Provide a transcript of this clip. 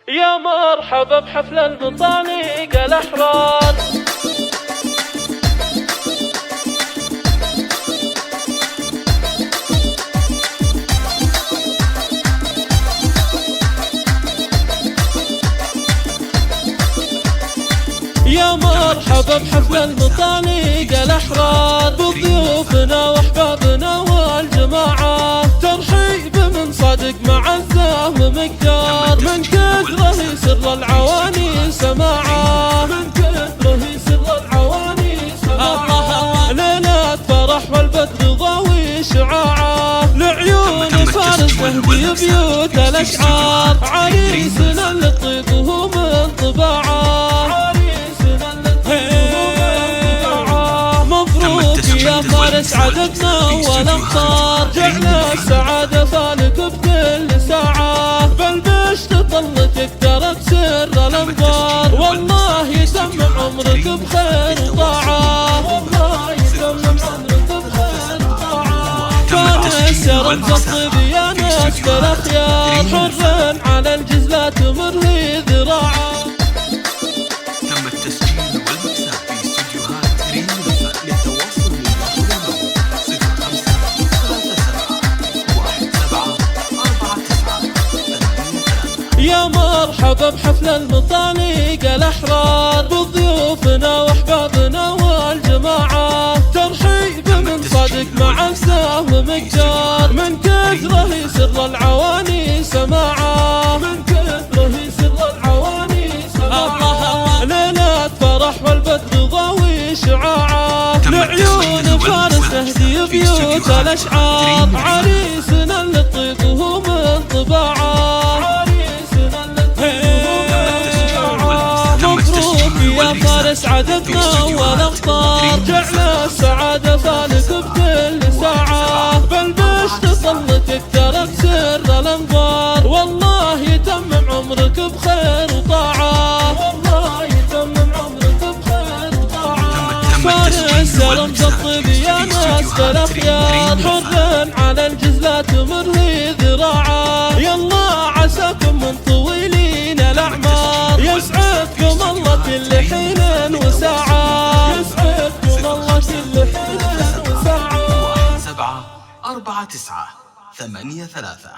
يا مرحبا بحفل المطالق الأحرار. يا مرحبا بحفل المطالق الأحرار، بضيوفنا وأحبابنا والجماعة، ترحيب من صادق معزة ومقدار، من كثره يسر العواني سماعة، من كثره يسر العواني سماعة، ليلة فرح والبدر ضوي شعاعة، لعيون فارس تهدي بيوت الأشعار، عريسنا اللي طيبه من طباعه، يا فارس عددنا والأمطار، جعل السعادة فالك بكل ساعة، بالبشت طلتك ترك سر الأنبار، والله يتمم عمرك بخير وطاعة، والله يتمم عمرك بخير وطاعة. فارس يا رمز الطيب يا ناس بالأخيار، حر على الجزلات مرهي ذراعه. تم التسجيل والمكسب في استديوهات ريم الفن. للتواصل يا مرحبا بحفل المطالق الأحرار، بضيوفنا وأحبابنا والجماعة، ترحيب من صادق معزة ومقدار، من كثره يسر العواني سماعة، من كثره يسر العواني سماعة، ليلة فرح والبدر ضوي شعاعة، لعيون فارس تهدي بيوت الأشعار، عريسنا اللي طيبه من طباعه، يا فارس عددنا والأمطار، جعل السعادة فالك بكل ساعة، بالبشت طلتك ترك سر الأنبار، والله يتمم عمرك بخير وطاعة، والله يتمم عمرك بخير وطاعة. فارس يا رمز الطيب يا ناس بالأخيار، حر على الجزلات مرهي ذراعه، يلا عساكم من طويلين الأعمار، يسعدكم الله كل حين وساعة، يسعدكم الله كل حين وساعة. 7 4 9 8 3